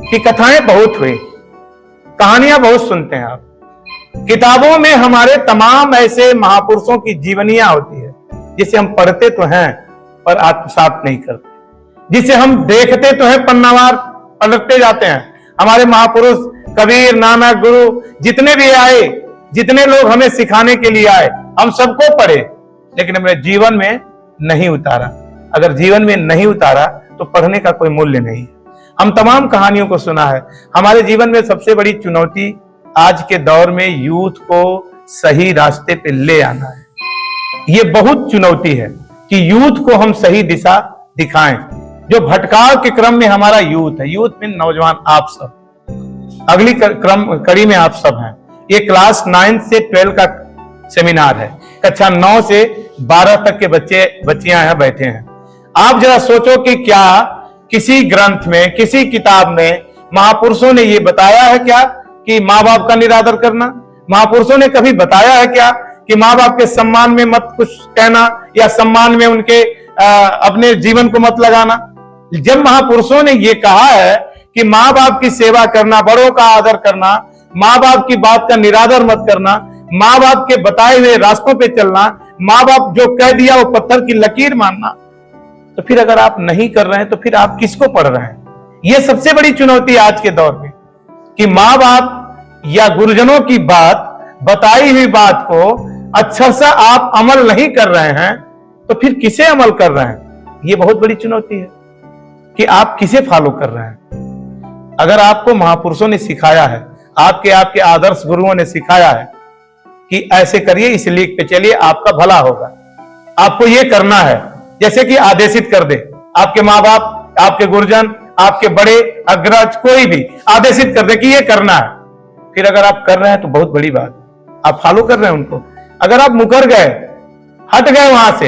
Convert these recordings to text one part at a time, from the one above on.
कि कथाएं बहुत हुई, कहानियां बहुत सुनते हैं आप। किताबों में हमारे तमाम ऐसे महापुरुषों की जीवनियां होती है जिसे हम पढ़ते तो हैं पर आत्मसात नहीं करते, जिसे हम देखते तो हैं, पन्नावार पलटते जाते हैं। हमारे महापुरुष कबीर, नानक, गुरु जितने भी आए, जितने लोग हमें सिखाने के लिए आए, हम सबको पढ़े, लेकिन हमने जीवन में नहीं उतारा। अगर जीवन में नहीं उतारा तो पढ़ने का कोई मूल्य नहीं है। हम तमाम कहानियों को सुना है। हमारे जीवन में सबसे बड़ी चुनौती आज के दौर में यूथ को सही रास्ते पे ले आना है। ये बहुत चुनौती है कि यूथ को हम सही दिशा दिखाएं। जो भटकाव के क्रम में हमारा यूथ है, यूथ में नौजवान आप सब, अगली कड़ी में आप सब हैं। ये क्लास 9 से 12 का सेमिनार है। कक्षा 9 से 12 तक के बच्चियां यहाँ बैठे हैं। आप जरा सोचो कि क्या किसी ग्रंथ में, किसी किताब में महापुरुषों ने ये बताया है क्या कि माँ बाप का निरादर करना? महापुरुषों ने कभी बताया है क्या कि माँ बाप के सम्मान में मत कुछ कहना या सम्मान में उनके अपने जीवन को मत लगाना? जब महापुरुषों ने ये कहा है कि माँ बाप की सेवा करना, बड़ों का आदर करना, माँ बाप की बात का निरादर मत करना, माँ बाप के बताए हुए रास्तों पे चलना, माँ बाप जो कह दिया वो पत्थर की लकीर मानना, तो फिर अगर आप नहीं कर रहे हैं तो फिर आप किसको पढ़ रहे हैं? ये सबसे बड़ी चुनौती आज के दौर में कि माँ बाप या गुरुजनों की बात, बताई हुई बात को अक्षर से आप अमल नहीं कर रहे हैं तो फिर किसे अमल कर रहे हैं? ये बहुत बड़ी चुनौती है कि आप किसे फॉलो कर रहे हैं। अगर आपको महापुरुषों ने सिखाया है, आपके आदर्श गुरुओं ने सिखाया है कि ऐसे करिए, इस लीक पे चलिए, आपका भला होगा, आपको ये करना है, जैसे कि आदेशित कर दे आपके माँ बाप, आपके गुरुजन, आपके बड़े अग्रज, कोई भी आदेशित कर दे कि ये करना है, फिर अगर आप कर रहे हैं तो बहुत बड़ी बात, आप फॉलो कर रहे हैं उनको। अगर आप मुकर गए, हट गए वहां से,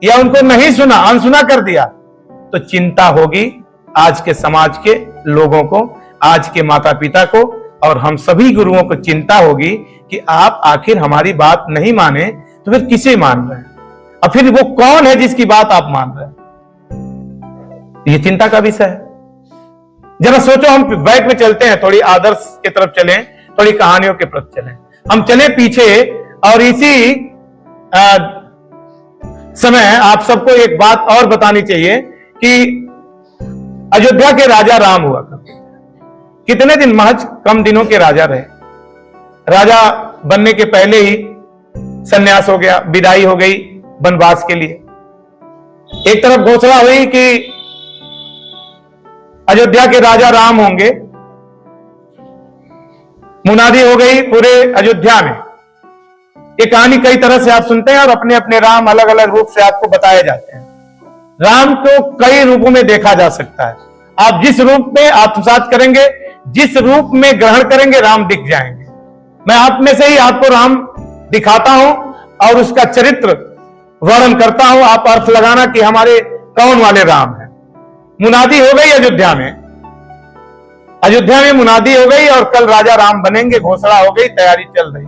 या उनको नहीं सुना, अनसुना कर दिया, तो चिंता होगी आज के समाज के लोगों को, आज के माता पिता को, और हम सभी गुरुओं को चिंता होगी कि आप आखिर हमारी बात नहीं माने तो फिर किसे मान रहे हैं, और फिर वो कौन है जिसकी बात आप मान रहे हैं? ये चिंता का विषय है। जरा सोचो, हम बैक में चलते हैं, थोड़ी आदर्श की तरफ चलें, थोड़ी कहानियों के प्रति चलें। हम चले पीछे, और इसी समय आप सबको एक बात और बतानी चाहिए कि अयोध्या के राजा राम हुआ करते थे। कितने दिन, महज कम दिनों के राजा रहे। राजा बनने के पहले ही सन्यास हो गया, विदाई हो गई वनवास के लिए। एक तरफ घोषणा हुई कि अयोध्या के राजा राम होंगे, मुनादी हो गई पूरे अयोध्या में। ये कहानी कई तरह से आप सुनते हैं और अपने अपने राम अलग अलग रूप से आपको बताए जाते हैं। राम को कई रूपों में देखा जा सकता है। आप जिस रूप में आत्मसात करेंगे, जिस रूप में ग्रहण करेंगे, राम दिख जाएंगे। मैं आप में से ही आपको राम दिखाता हूं और उसका चरित्र वर्णन करता हूं, आप अर्थ लगाना कि हमारे कौन वाले राम हैं। मुनादी हो गई अयोध्या में, अयोध्या में मुनादी हो गई और कल राजा राम बनेंगे, घोषणा हो गई, तैयारी चल रही।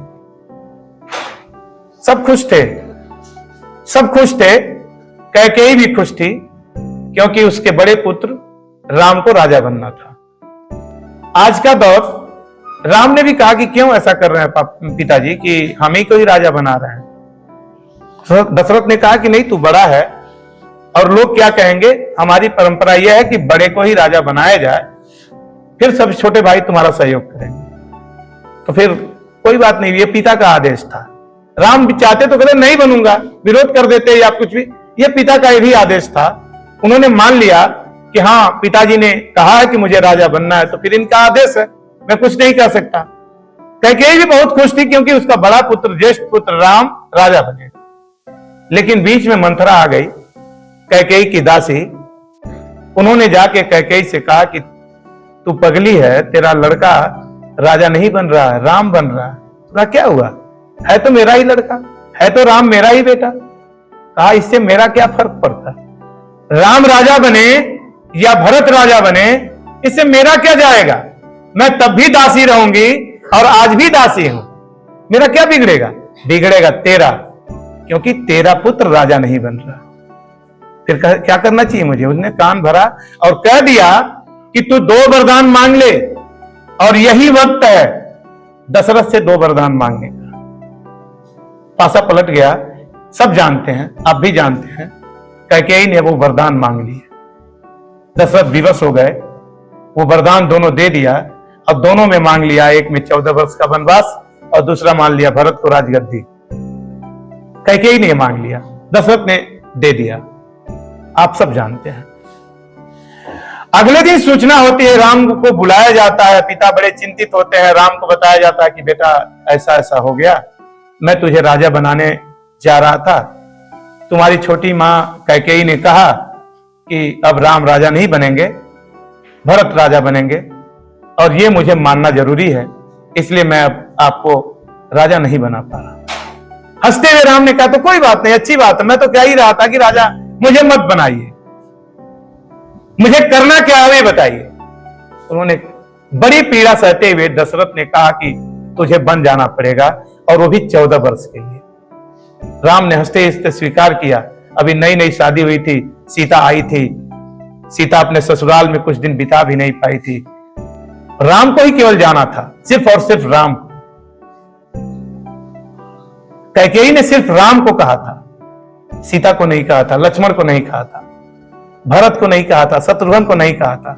सब खुश थे, सब खुश थे, कैकेयी भी खुश थी, क्योंकि उसके बड़े पुत्र राम को राजा बनना था। आज का दौर, राम ने भी कहा कि क्यों ऐसा कर रहे हैं पिताजी कि हम ही को ही राजा बना रहे हैं। दशरथ ने कहा कि नहीं, तू बड़ा है और लोग क्या कहेंगे, हमारी परंपरा यह है कि बड़े को ही राजा बनाया जाए, फिर सब छोटे भाई तुम्हारा सहयोग करेंगे। तो फिर कोई बात नहीं, ये पिता का आदेश था। राम भी चाहते तो कहते नहीं बनूंगा, विरोध कर देते या कुछ भी, ये पिता का भी आदेश था। उन्होंने मान लिया कि हाँ, पिताजी ने कहा है कि मुझे राजा बनना है, तो फिर इनका आदेश है, मैं कुछ नहीं कर सकता। कैकेयी भी बहुत खुश थी क्योंकि उसका बड़ा पुत्र, ज्येष्ठ पुत्र राम राजा बने। लेकिन बीच में मंथरा आ गई, कैकेयी की दासी। उन्होंने जाके कैकेयी से कहा कि तू पगली है, तेरा लड़का राजा नहीं बन रहा है, राम बन रहा है। तो क्या हुआ, है तो मेरा ही लड़का, है तो राम मेरा ही बेटा। कहा इससे मेरा क्या फर्क पड़ता, राम राजा बने या भरत राजा बने, इससे मेरा क्या जाएगा। मैं तब भी दासी रहूंगी और आज भी दासी हूं, मेरा क्या बिगड़ेगा। बिगड़ेगा तेरा, क्योंकि तेरा पुत्र राजा नहीं बन रहा। फिर क्या करना चाहिए मुझे। उसने कान भरा और कह दिया कि तू 2 वरदान मांग ले, और यही वक्त है दशरथ से 2 वरदान मांगने का। पासा पलट गया। सब जानते हैं, आप भी जानते हैं, कैकेयी ने वो वरदान मांग लिए। दशरथ विवश हो गए, वो वरदान दोनों दे दिया। अब दोनों में मांग लिया, एक में 14 वर्ष का वनवास और दूसरा मान लिया भरत को राजगद्दी। कैकेयी ने मांग लिया, दशरथ ने दे दिया। आप सब जानते हैं। अगले दिन सूचना होती है, राम को बुलाया जाता है। पिता बड़े चिंतित होते हैं। राम को बताया जाता है कि बेटा ऐसा ऐसा हो गया, मैं तुझे राजा बनाने जा रहा था। तुम्हारी छोटी मां कैकेयी ने कहा कि अब राम राजा नहीं बनेंगे, भरत राजा बनेंगे, और ये मुझे मानना जरूरी है, इसलिए मैं अब आपको राजा नहीं बना पा रहा। हंसते हुए राम ने कहा तो कोई बात नहीं, अच्छी बात है, मैं तो कह ही रहा था कि राजा मुझे मत बनाइए, मुझे करना क्या है वे बताइए। उन्होंने बड़ी पीड़ा सहते हुए दशरथ ने कहा कि तुझे बन जाना पड़ेगा, और वो भी 14 वर्ष के लिए। राम ने हंसते हंसते स्वीकार किया। अभी नई नई शादी हुई थी, सीता आई थी। सीता अपने ससुराल में कुछ दिन बिता भी नहीं पाई थी। राम को ही केवल जाना था, सिर्फ और सिर्फ राम। कैकेयी ने सिर्फ राम को कहा था, सीता को नहीं कहा था, लक्ष्मण को नहीं कहा था, भरत को नहीं कहा था, शत्रुघ्न को नहीं कहा था।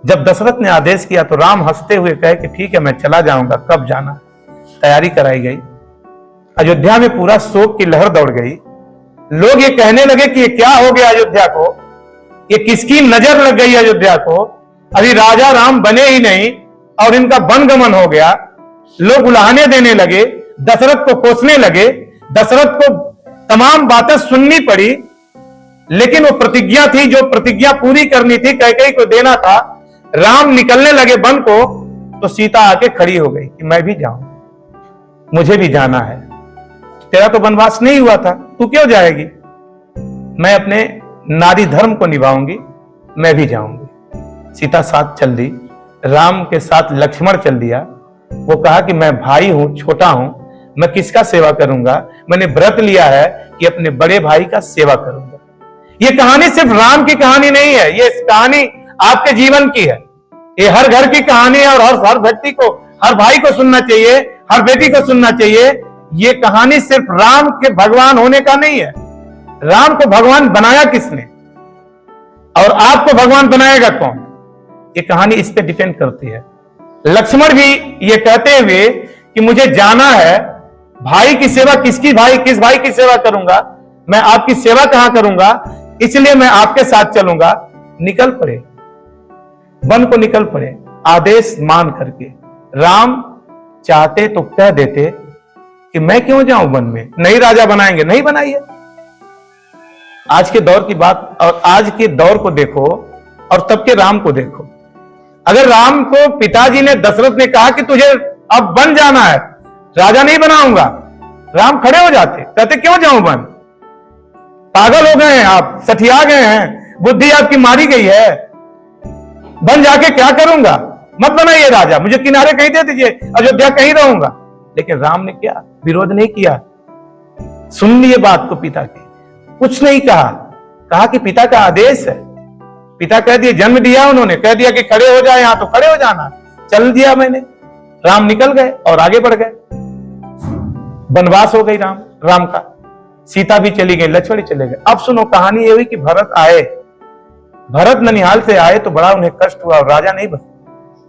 जब दशरथ ने आदेश किया तो राम हंसते हुए कहे कि ठीक है, मैं चला जाऊंगा, कब जाना। तैयारी कराई गई। अयोध्या में पूरा शोक की लहर दौड़ गई। लोग ये कहने लगे कि ये क्या हो गया अयोध्या को, ये किसकी नजर लग गई अयोध्या को, अभी राजा राम बने ही नहीं और इनका वनगमन हो गया। लोग उलाहने देने लगे, दशरथ को कोसने लगे। दशरथ को तमाम बातें सुननी पड़ी, लेकिन वो प्रतिज्ञा थी, जो प्रतिज्ञा पूरी करनी थी, कैकेयी को देना था। राम निकलने लगे वन को तो सीता आके खड़ी हो गई कि मैं भी जाऊं, मुझे भी जाना है। तेरा तो वनवास नहीं हुआ था, तू क्यों जाएगी? मैं अपने नारी धर्म को निभाऊंगी, मैं भी जाऊंगी। सीता साथ चल दी, राम के साथ लक्ष्मण चल दिया। वो कहा कि मैं भाई हूं, छोटा हूं, मैं किसका सेवा करूंगा? मैंने व्रत लिया है कि अपने बड़े भाई का सेवा करूंगा। ये कहानी सिर्फ राम की कहानी नहीं है, ये कहानी आपके जीवन की है। ये हर घर की कहानी है, और हर व्यक्ति को, हर भाई को सुनना चाहिए, हर बेटी को सुनना चाहिए। ये कहानी सिर्फ राम के भगवान होने का नहीं है। राम को भगवान बनाया किसने, और आपको भगवान बनाएगा कौन? ये कहानी इस पे डिपेंड करती है। लक्ष्मण भी ये कहते हुए कि मुझे जाना है, भाई की सेवा किस भाई की सेवा करूंगा, मैं आपकी सेवा कहां करूंगा, इसलिए मैं आपके साथ चलूंगा। निकल पड़े, वन को निकल पड़े, आदेश मान करके। राम चाहते तो कह देते कि मैं क्यों जाऊं वन में, नहीं राजा बनाएंगे, नहीं बनाइए। आज के दौर की बात और आज के दौर को देखो और तब के राम को देखो। अगर राम को पिताजी ने, दशरथ ने कहा कि तुझे अब वन जाना है, राजा नहीं बनाऊंगा, राम खड़े हो जाते, कहते क्यों जाऊं वन, पागल हो गए हैं आप, सठिया गए हैं, बुद्धि आपकी मारी गई है, वन जाके क्या करूंगा, मत बनाइए राजा, मुझे किनारे कहीं दे दीजिए, अयोध्या कहीं रहूंगा। लेकिन राम ने क्या विरोध नहीं किया, सुन लिए बात को पिता की, कुछ नहीं कहा कि पिता का आदेश है। पिता कह दिए, जन्म दिया उन्होंने, कह दिया कि खड़े हो जाए यहां तो खड़े हो जाना, चल दिया मैंने। राम निकल गए और आगे बढ़ गए। वनवास हो गई राम का, सीता भी चली गई, लक्ष्मण चले गए। अब सुनो कहानी ये हुई कि भरत आए, भरत ननिहाल से आए तो बड़ा उन्हें कष्ट हुआ और राजा नहीं बने,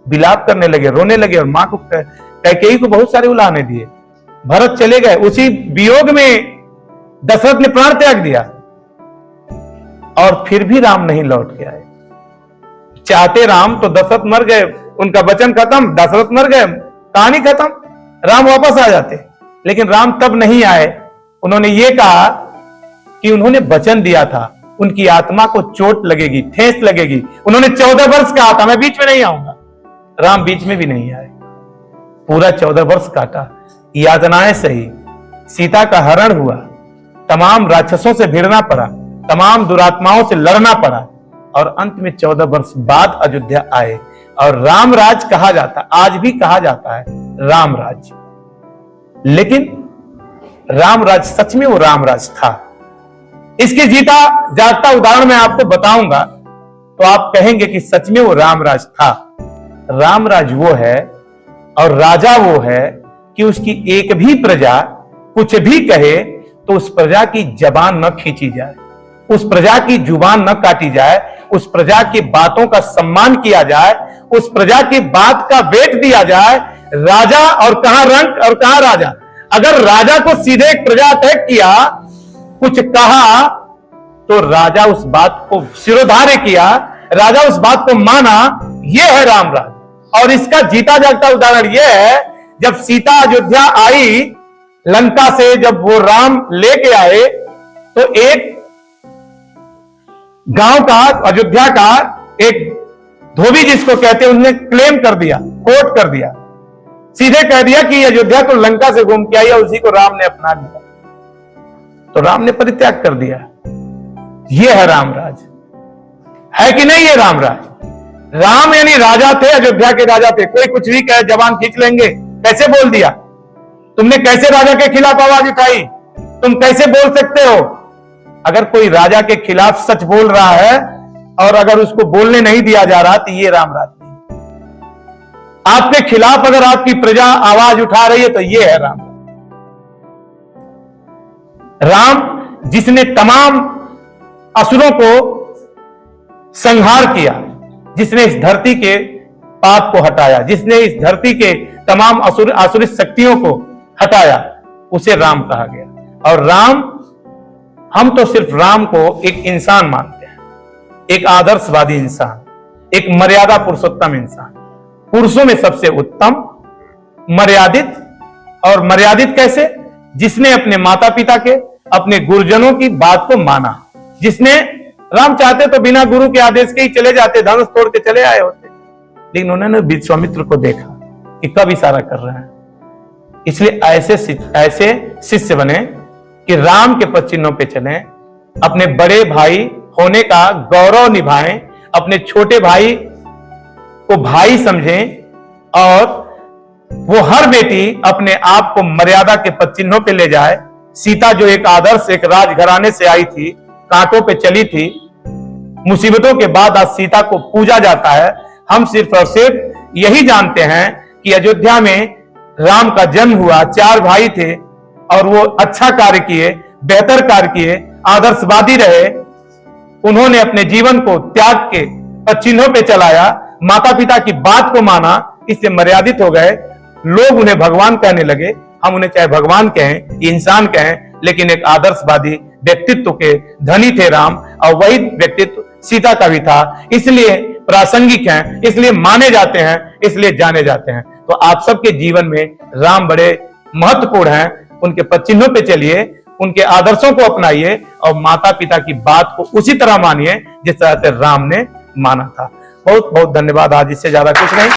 विलाप करने लगे, रोने लगे, और मां को कैकेयी को बहुत सारे उलाहने दिए। भरत चले गए, उसी वियोग में दशरथ ने प्राण त्याग दिया, और फिर भी राम नहीं लौट के आए। चाहते राम तो दशरथ मर गए, उनका वचन खत्म, दशरथ मर गए, कहानी खत्म, राम वापस आ जाते। लेकिन राम तब नहीं आए। उन्होंने ये कहा कि उन्होंने वचन दिया था, उनकी आत्मा को चोट लगेगी, ठेस लगेगी। उन्होंने 14 वर्ष कहा था मैं बीच में नहीं आऊंगा, राम बीच में भी नहीं आए, पूरा 14 वर्ष काटा, यातनाएं सही, सीता का हरण हुआ, तमाम राक्षसों से भिड़ना पड़ा, तमाम दुरात्माओं से लड़ना पड़ा, और अंत में 14 वर्ष बाद अयोध्या आए। और रामराज कहा जाता, आज भी कहा जाता है रामराज। लेकिन रामराज सच में वो रामराज था। इसके जीता जागता उदाहरण मैं आपको बताऊंगा। तो आप कहेंगे कि सच में वो रामराज था। रामराज वो है और राजा वो है कि उसकी एक भी प्रजा कुछ भी कहे तो उस प्रजा की जबान न खींची जाए, उस प्रजा की जुबान न काटी जाए, उस प्रजा की बातों का सम्मान किया जाए, उस प्रजा की बात का वेट दिया जाए। राजा और कहां रंक और कहां राजा। अगर राजा को सीधे एक प्रजा अटैक किया, कुछ कहा, तो राजा उस बात को सिरोधार्य किया, राजा उस बात को माना। यह है रामराज। और इसका जीता जागता उदाहरण यह है, जब सीता अयोध्या आई लंका से, जब वो राम लेके आए, तो एक गांव का, अयोध्या का एक धोबी जिसको कहते हैं, उन्होंने क्लेम कर दिया, कोट कर दिया, सीधे कह दिया कि अयोध्या तो लंका से घूम के आई और उसी को राम ने अपना लिया। तो राम ने परित्याग कर दिया। यह है रामराज, है कि नहीं? ये रामराज। राम यानी राजा थे, अयोध्या के राजा थे। कोई कुछ भी कहे जबान खींच लेंगे। कैसे बोल दिया तुमने? कैसे राजा के खिलाफ आवाज उठाई? तुम कैसे बोल सकते हो? अगर कोई राजा के खिलाफ सच बोल रहा है और अगर उसको बोलने नहीं दिया जा रहा, तो ये रामराज नहीं। आपके खिलाफ अगर आपकी प्रजा आवाज उठा रही है, तो ये है राम। राम जिसने तमाम असुरों को संहार किया, जिसने इस धरती के पाप को हटाया, जिसने इस धरती के तमाम आसुरिक शक्तियों को हटाया, उसे राम कहा गया। और राम, हम तो सिर्फ राम को एक इंसान मानते हैं, एक आदर्शवादी इंसान, एक मर्यादा पुरुषोत्तम इंसान, पुरुषों में सबसे उत्तम, मर्यादित। और मर्यादित कैसे? जिसने अपने माता पिता के, अपने गुरुजनों की बात को माना, जिसने, राम चाहते तो बिना गुरु के आदेश के ही चले जाते, धनुष तोड़ के चले आए होते, लेकिन उन्होंने विश्वामित्र को देखा कि कब इशारा कर रहे हैं। इसलिए ऐसे शिष्य बने कि राम के पद चिन्हों पे चलें, अपने बड़े भाई होने का गौरव निभाएं, अपने छोटे भाई को भाई समझें और वो हर बेटी अपने आप को मर्यादा के पद चिन्हों पे ले जाए। सीता जो एक आदर्श, एक राजघराने से आई थी, कांटों पे चली थी, मुसीबतों के बाद आज सीता को पूजा जाता है। हम सिर्फ और सिर्फ यही जानते हैं कि अयोध्या में राम का जन्म हुआ, 4 भाई थे और वो अच्छा कार्य किए, बेहतर कार्य किए, आदर्शवादी रहे। उन्होंने अपने जीवन को त्याग के पद चिन्हों पे चलाया, माता पिता की बात को माना, इससे मर्यादित हो गए। लोग उन्हें भगवान कहने लगे। हम उन्हें चाहे भगवान कहें, इंसान कहें, लेकिन एक आदर्शवादी व्यक्तित्व के धनी थे राम, और वही व्यक्तित्व सीता का भी था। इसलिए प्रासंगिक हैं, इसलिए माने जाते हैं, इसलिए जाने जाते हैं। तो आप सबके जीवन में राम बड़े महत्वपूर्ण हैं। उनके पद चिन्हों पे चलिए, उनके आदर्शों को अपनाइए और माता पिता की बात को उसी तरह मानिए जिस तरह से राम ने माना था। बहुत बहुत धन्यवाद। आज इससे ज्यादा कुछ नहीं।